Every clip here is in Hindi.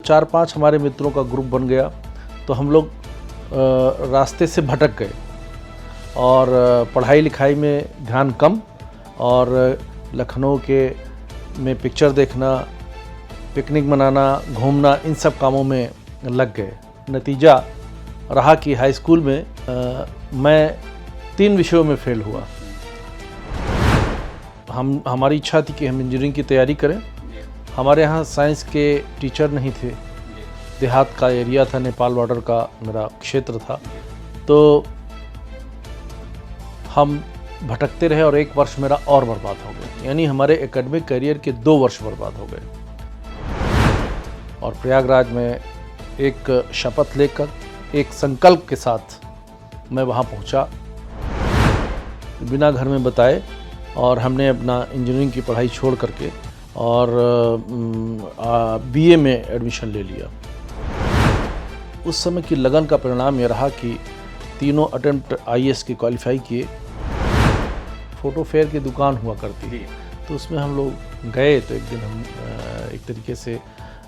4-5 हमारे मित्रों का ग्रुप बन गया, तो हम लोग रास्ते से भटक गए और पढ़ाई लिखाई में ध्यान कम और लखनऊ में पिक्चर देखना, पिकनिक मनाना, घूमना, इन सब कामों में लग गए। नतीजा रहा कि हाई स्कूल में मैं 3 विषयों में फेल हुआ। हमारी इच्छा थी कि हम इंजीनियरिंग की तैयारी करें। हमारे यहाँ साइंस के टीचर नहीं थे, देहात का एरिया था, नेपाल बॉर्डर का मेरा क्षेत्र था, तो हम भटकते रहे और 1 वर्ष मेरा और बर्बाद हो गया। यानी हमारे एकेडमिक करियर के 2 वर्ष बर्बाद हो गए। और प्रयागराज में एक शपथ लेकर, एक संकल्प के साथ मैं वहाँ पहुँचा, बिना घर में बताए, और हमने अपना इंजीनियरिंग की पढ़ाई छोड़ करके और बीए में एडमिशन ले लिया। उस समय की लगन का परिणाम ये रहा कि तीनों अटेम्प्ट आईएएस की क्वालिफाई किए। फ़ोटो फेयर की दुकान हुआ करती थी, तो उसमें हम लोग गए, तो एक दिन हम एक तरीके से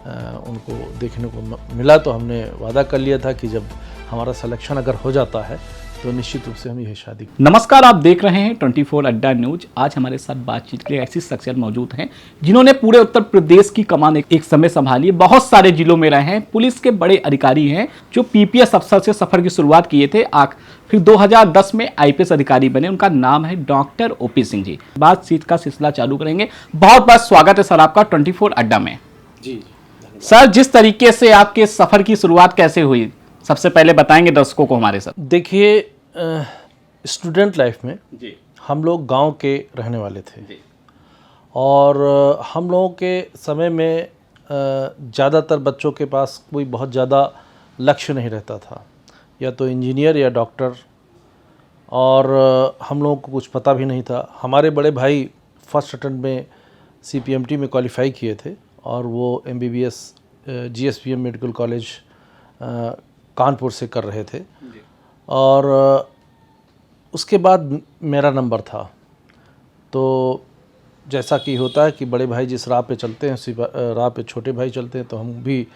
उनको देखने को मिला, तो हमने वादा कर लिया था कि जब हमारा सिलेक्शन अगर हो जाता है तो निश्चित रूप से हम यह शादी। नमस्कार, आप देख रहे हैं 24 अड्डा न्यूज। आज हमारे साथ बातचीत के लिए ऐसी शख्सियत मौजूद हैं जिन्होंने पूरे उत्तर प्रदेश की कमान एक समय संभाली है, बहुत सारे जिलों में रहे हैं, पुलिस के बड़े अधिकारी हैं, जो पीपीएस अफसर से सफर की शुरुआत किए थे, फिर 2010 में आईपीएस अधिकारी बने। उनका नाम है डॉक्टर ओपी सिंह जी। बातचीत का सिलसिला चालू करेंगे। बहुत बहुत स्वागत है सर आपका 24 अड्डा में। जी सर, जिस तरीके से आपके सफर की शुरुआत कैसे हुई, सबसे पहले बताएंगे दर्शकों को हमारे साथ। देखिए, स्टूडेंट लाइफ में जी हम लोग गांव के रहने वाले थे जी। और हम लोगों के समय में ज़्यादातर बच्चों के पास कोई बहुत ज़्यादा लक्ष्य नहीं रहता था, या तो इंजीनियर या डॉक्टर, और हम लोगों को कुछ पता भी नहीं था। हमारे बड़े भाई फर्स्ट अटेम्प्ट में सीपीएमटी में क्वालिफाई किए थे और वो एमबीबीएस जीएसपीएम मेडिकल कॉलेज कानपुर से कर रहे थे, और उसके बाद मेरा नंबर था। तो जैसा कि होता है कि बड़े भाई जिस राह पे चलते हैं उसी राह पे छोटे भाई चलते हैं, तो हम भी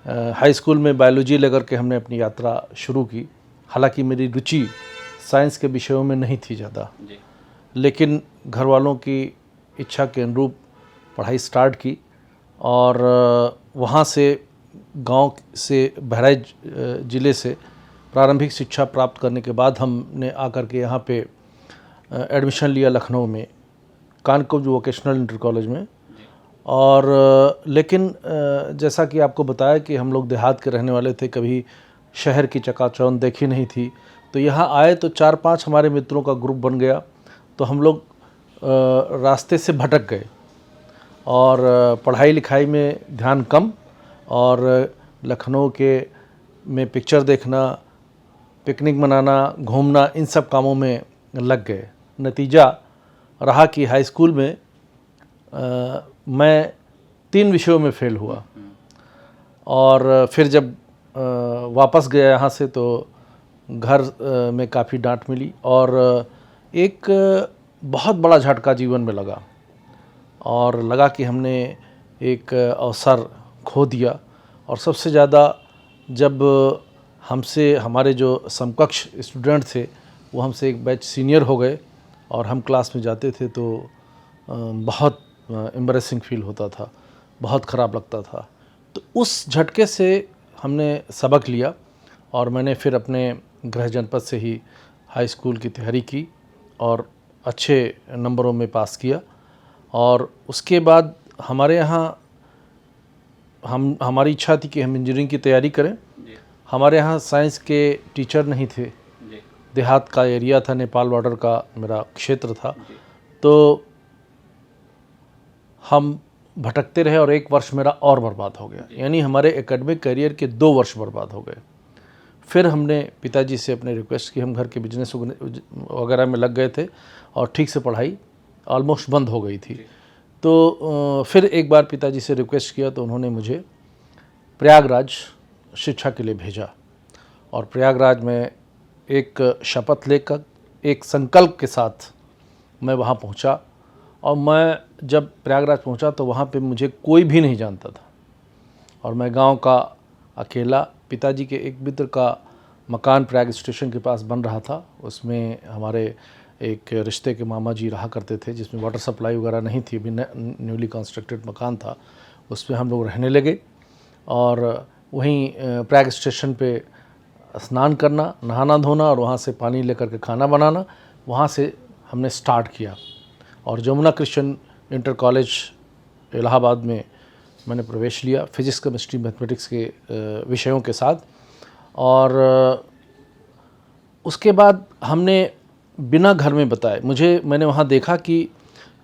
हाई स्कूल में बायोलॉजी लेकर के हमने अपनी यात्रा शुरू की। हालांकि मेरी रुचि साइंस के विषयों में नहीं थी ज़्यादा, लेकिन घर वालों की इच्छा के अनुरूप पढ़ाई स्टार्ट की, और वहाँ से गांव से बहराइच ज़िले से प्रारंभिक शिक्षा प्राप्त करने के बाद हमने आकर के यहाँ पे एडमिशन लिया लखनऊ में कानपुर वोकेशनल इंटर कॉलेज में। और लेकिन जैसा कि आपको बताया कि हम लोग देहात के रहने वाले थे, कभी शहर की चकाचौंध देखी नहीं थी, तो यहाँ आए तो 4-5 हमारे मित्रों का ग्रुप बन गया, तो हम लोग रास्ते से भटक गए और पढ़ाई लिखाई में ध्यान कम और लखनऊ में पिक्चर देखना, पिकनिक मनाना, घूमना, इन सब कामों में लग गए। नतीजा रहा कि हाई स्कूल में मैं 3 विषयों में फेल हुआ, और फिर जब वापस गया यहाँ से तो घर में काफ़ी डांट मिली, और एक बहुत बड़ा झटका जीवन में लगा, और लगा कि हमने एक अवसर खो दिया। और सबसे ज़्यादा जब हमसे हमारे जो समकक्ष स्टूडेंट थे वो हमसे एक बैच सीनियर हो गए और हम क्लास में जाते थे, तो बहुत एम्बैरेसिंग फील होता था, बहुत ख़राब लगता था। तो उस झटके से हमने सबक लिया, और मैंने फिर अपने गृह जनपद से ही हाई स्कूल की तैयारी की और अच्छे नंबरों में पास किया। और उसके बाद हमारे यहाँ हमारी इच्छा थी कि हम इंजीनियरिंग की तैयारी करें। हमारे यहाँ साइंस के टीचर नहीं थे, देहात का एरिया था, नेपाल बॉर्डर का मेरा क्षेत्र था, तो हम भटकते रहे और 1 वर्ष मेरा और बर्बाद हो गया। यानी हमारे एकेडमिक करियर के 2 वर्ष बर्बाद हो गए। फिर हमने पिताजी से अपने रिक्वेस्ट की, हम घर के बिजनेस वगैरह में लग गए थे और ठीक से पढ़ाई ऑलमोस्ट बंद हो गई थी। तो फिर एक बार पिताजी से रिक्वेस्ट किया, तो उन्होंने मुझे प्रयागराज शिक्षा के लिए भेजा, और प्रयागराज में एक शपथ लेकर, एक संकल्प के साथ मैं वहाँ पहुँचा। और मैं जब प्रयागराज पहुँचा तो वहाँ पे मुझे कोई भी नहीं जानता था, और मैं गांव का अकेला, पिताजी के एक मित्र का मकान प्रयाग स्टेशन के पास बन रहा था, उसमें हमारे एक रिश्ते के मामा जी रहा करते थे, जिसमें वाटर सप्लाई वगैरह नहीं थी, अभी न्यूली कंस्ट्रक्टेड मकान था, उसमें हम लोग रहने लगे। और वहीं प्रयाग स्टेशन पे स्नान करना, नहाना धोना और वहाँ से पानी लेकर के खाना बनाना, वहाँ से हमने स्टार्ट किया। और Jamuna Christian inter college Allahabad में मैंने प्रवेश लिया फिजिक्स, केमिस्ट्री, मैथमेटिक्स के विषयों के साथ। और उसके बाद हमने बिना घर में बताए, मैंने वहाँ देखा कि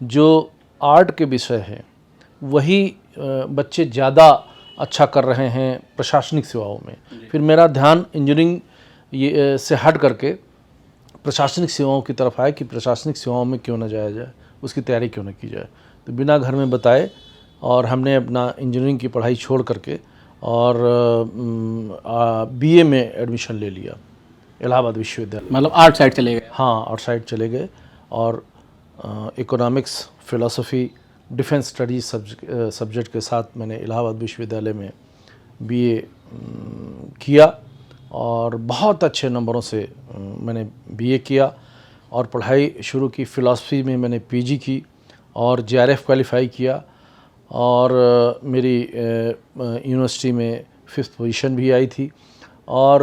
जो आर्ट के विषय हैं वही बच्चे ज़्यादा अच्छा कर रहे हैं प्रशासनिक सेवाओं में। फिर मेरा ध्यान इंजीनियरिंग से हट करके प्रशासनिक सेवाओं की तरफ आया कि प्रशासनिक सेवाओं में क्यों ना जाया जाए, उसकी तैयारी क्यों ना की जाए। तो बिना घर में बताए और हमने अपना इंजीनियरिंग की पढ़ाई छोड़ करके और बीए में एडमिशन ले लिया इलाहाबाद विश्वविद्यालय। मतलब आर्ट साइड चले गए? हाँ, आउटसाइड चले गए और economics, philosophy, defence studies subject के साथ मैंने इलाहाबाद विश्वविद्यालय में बीए किया और बहुत अच्छे नंबरों से मैंने बीए किया और पढ़ाई शुरू की। फ़िलासफ़ी में मैंने पीजी की और जेआरएफ क्वालिफाई किया और मेरी यूनिवर्सिटी में 5th पोजीशन भी आई थी। और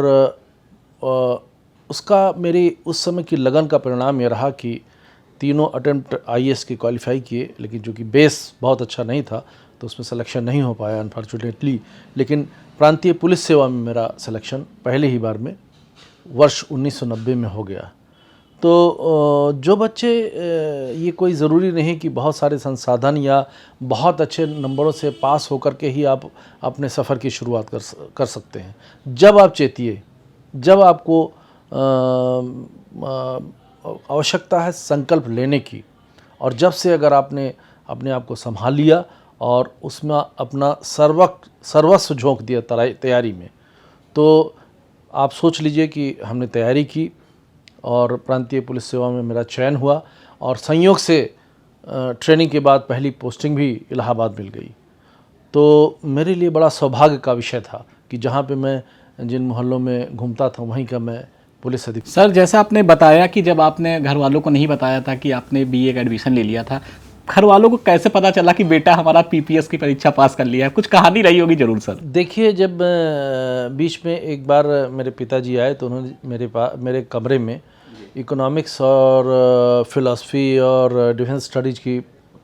उसका मेरी उस समय की लगन का परिणाम ये रहा कि तीनों अटेम्प्ट आईएएस की क्वालिफाई किए, लेकिन जो कि बेस बहुत अच्छा नहीं था तो उसमें सिलेक्शन नहीं हो पाया अनफॉर्चुनेटली। लेकिन प्रांतीय पुलिस सेवा में मेरा सिलेक्शन पहले ही बार में वर्ष 1990 में हो गया। तो जो बच्चे, ये कोई ज़रूरी नहीं कि बहुत सारे संसाधन या बहुत अच्छे नंबरों से पास होकर के ही आप अपने सफ़र की शुरुआत कर सकते हैं। जब आप चेतिए, जब आपको आवश्यकता है संकल्प लेने की, और जब से अगर आपने अपने आप को संभाल लिया और उसमें अपना सर्वस्व झोंक दिया तैयारी में, तो आप सोच लीजिए कि हमने तैयारी की और प्रांतीय पुलिस सेवा में मेरा चयन हुआ और संयोग से ट्रेनिंग के बाद पहली पोस्टिंग भी इलाहाबाद मिल गई। तो मेरे लिए बड़ा सौभाग्य का विषय था कि जहाँ पे मैं जिन मोहल्लों में घूमता था वहीं का मैं पुलिस अधीक्षक। सर, जैसा आपने बताया कि जब आपने घर वालों को नहीं बताया था कि आपने बीए का एडमिशन ले लिया था, घर वालों को कैसे पता चला कि बेटा हमारा पीपीएस की परीक्षा पास कर लिया है? कुछ कहानी रही होगी जरूर सर। देखिए, जब बीच में एक बार मेरे पिताजी आए तो उन्होंने मेरे कमरे में इकोनॉमिक्स और फिलॉसफी और डिफेंस स्टडीज़ की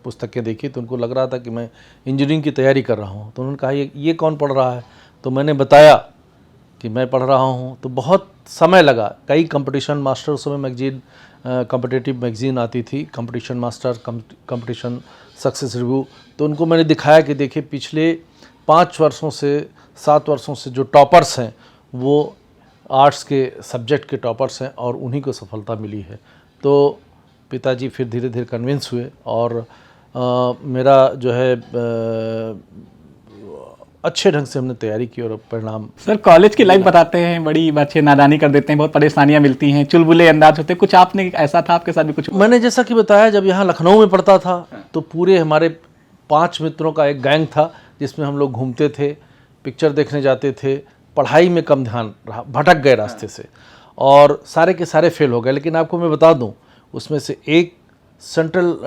पुस्तकें देखी, तो उनको लग रहा था कि मैं इंजीनियरिंग की तैयारी कर रहा हूँ। तो उन्होंने कहा ये कौन पढ़ रहा है? तो मैंने बताया कि मैं पढ़ रहा हूँ। तो बहुत समय लगा, कई कंपटीशन मास्टर, उस समय मैगजीन, कॉम्पिटिटिव मैगजीन आती थी, competition master, competition success review. तो उनको मैंने दिखाया कि देखिए पिछले 5 वर्षों से 7 वर्षों से जो टॉपर्स हैं वो आर्ट्स के सब्जेक्ट के टॉपर्स हैं और उन्हीं को सफलता मिली है। तो पिताजी फिर धीरे धीरे कन्विंस हुए और मेरा जो है अच्छे ढंग से हमने तैयारी की और परिणाम। सर, कॉलेज की लाइफ बताते हैं, बड़ी बच्चे नादानी कर देते हैं, बहुत परेशानियां मिलती हैं, चुलबुले अंदाज होते हैं, कुछ आपने ऐसा था आपके साथ भी कुछ? मैंने जैसा कि बताया, जब यहाँ लखनऊ में पढ़ता था तो पूरे हमारे 5 मित्रों का एक गैंग था जिसमें हम लोग घूमते थे, पिक्चर देखने जाते थे, पढ़ाई में कम ध्यान रहा, भटक गए रास्ते से और सारे के सारे फेल हो गए। लेकिन आपको मैं बता दूं, उसमें से एक सेंट्रल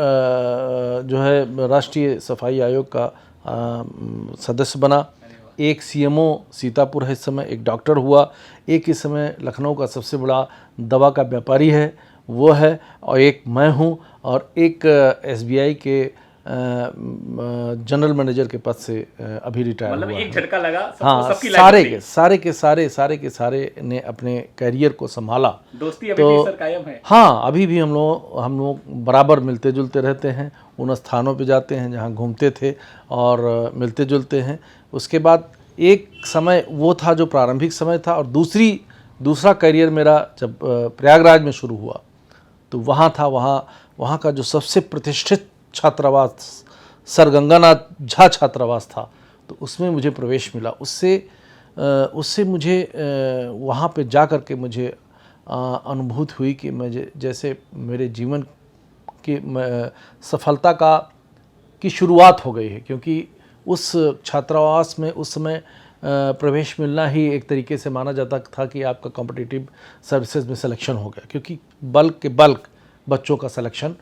जो है राष्ट्रीय सफाई आयोग का सदस्य बना, एक सीएमओ सीतापुर है इस समय, एक डॉक्टर हुआ, एक इस समय लखनऊ का सबसे बड़ा दवा का व्यापारी है वो है, और एक मैं हूँ, और एक एसबीआई के जनरल मैनेजर के पद से अभी रिटायर हुआ। मतलब एक झटका लगा सबको, हाँ, सबकी सारे के सारे ने अपने करियर को संभाला। दोस्ती अभी भी सर कायम है? हाँ, अभी भी हम लोग बराबर मिलते जुलते रहते हैं, उन स्थानों पे जाते हैं जहाँ घूमते थे और मिलते जुलते हैं। उसके बाद एक समय वो था जो प्रारंभिक समय था, और दूसरा करियर मेरा जब प्रयागराज में शुरू हुआ तो वहाँ का जो सबसे प्रतिष्ठित छात्रावास सर गंगानाथ झा छात्रावास था, तो उसमें मुझे प्रवेश मिला। उससे मुझे वहाँ पे जा कर के मुझे अनुभूति हुई कि मुझे जैसे मेरे जीवन की सफलता की शुरुआत हो गई है, क्योंकि उस छात्रावास में उस समय प्रवेश मिलना ही एक तरीके से माना जाता था कि आपका कॉम्पिटिटिव सर्विसेज में सिलेक्शन हो गया, क्योंकि बल्क बच्चों का सिलेक्शन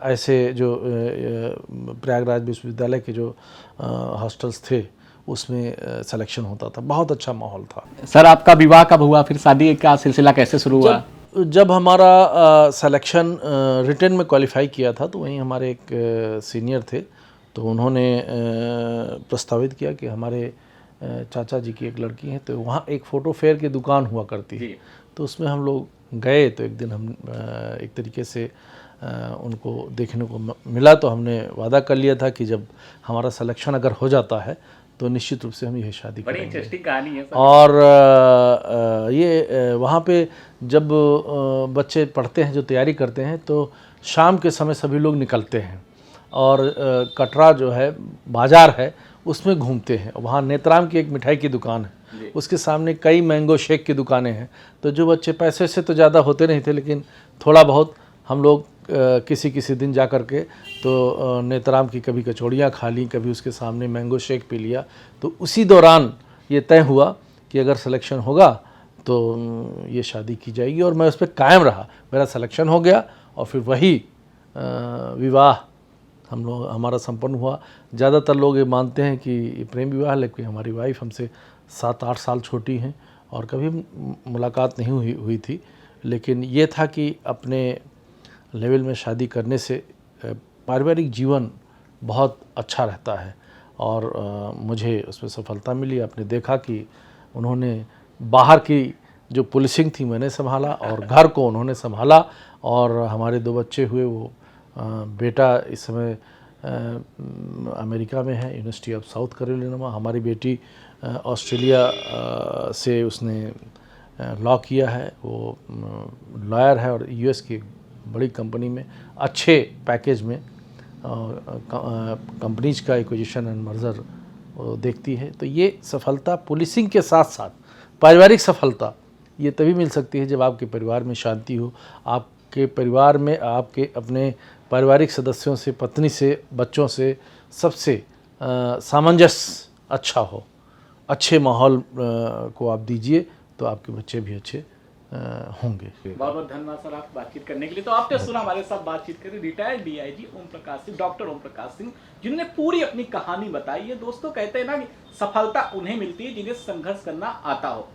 ऐसे जो प्रयागराज विश्वविद्यालय के जो हॉस्टल्स थे उसमें सिलेक्शन होता था। बहुत अच्छा माहौल था। सर आपका विवाह कब हुआ, फिर शादी का सिलसिला कैसे शुरू हुआ? जब हमारा सिलेक्शन रिटन में क्वालिफाई किया था तो वहीं हमारे एक सीनियर थे, तो उन्होंने प्रस्तावित किया कि हमारे चाचा जी की एक लड़की है, तो वहाँ एक फ़ोटो फेयर की दुकान हुआ करती है, तो उसमें हम लोग गए। तो एक दिन हम एक तरीके से उनको देखने को मिला, तो हमने वादा कर लिया था कि जब हमारा सिलेक्शन अगर हो जाता है तो निश्चित रूप से हम यह शादी करेंगे। बड़ी इंटरेस्टिंग कहानी है सर। और ये वहाँ पे जब बच्चे पढ़ते हैं, जो तैयारी करते हैं, तो शाम के समय सभी लोग निकलते हैं और कटरा जो है बाज़ार है उसमें घूमते हैं। वहाँ नेत्राम की एक मिठाई की दुकान है, उसके सामने कई मैंगो शेक की दुकानें हैं। तो जो बच्चे पैसे से तो ज़्यादा होते नहीं थे, लेकिन थोड़ा बहुत हम लोग किसी दिन जा कर के तो नेत्राम की कभी कचौड़ियाँ खा ली, कभी उसके सामने मैंगो शेक पी लिया। तो उसी दौरान ये तय हुआ कि अगर सिलेक्शन होगा तो ये शादी की जाएगी, और मैं उस पर कायम रहा। मेरा सिलेक्शन हो गया और फिर वही विवाह हमारा संपन्न हुआ। ज़्यादातर लोग ये मानते हैं कि ये प्रेम विवाह है, लेकिन हमारी वाइफ हमसे 7-8 साल छोटी हैं और कभी मुलाकात नहीं हुई थी। लेकिन ये था कि अपने लेवल में शादी करने से पारिवारिक जीवन बहुत अच्छा रहता है, और मुझे उसमें सफलता मिली। आपने देखा कि उन्होंने बाहर की जो पुलिसिंग थी मैंने संभाला, और घर को उन्होंने संभाला, और हमारे 2 बच्चे हुए। वो बेटा इस समय अमेरिका में है, यूनिवर्सिटी ऑफ साउथ कैरोलिना में। हमारी बेटी ऑस्ट्रेलिया से उसने लॉ किया है, वो लॉयर है, और यूएस की बड़ी कंपनी में अच्छे पैकेज में कंपनीज का एक्विजिशन एंड मर्जर देखती है। तो ये सफलता पुलिसिंग के साथ साथ पारिवारिक सफलता ये तभी मिल सकती है जब आपके परिवार में शांति हो, आपके परिवार में आपके अपने पारिवारिक सदस्यों से, पत्नी से, बच्चों से, सबसे सामंजस्य अच्छा हो। अच्छे माहौल को आप दीजिए तो आपके बच्चे भी अच्छे होंगे। बहुत बहुत धन्यवाद सर आप बातचीत करने के लिए। तो आपने सुना हमारे साथ बातचीत करें retired DIG Om Prakash Singh, doctor Om Prakash Singh, जिन्होंने पूरी अपनी कहानी बताई है। दोस्तों कहते हैं ना कि सफलता उन्हें मिलती है जिन्हें संघर्ष करना आता हो।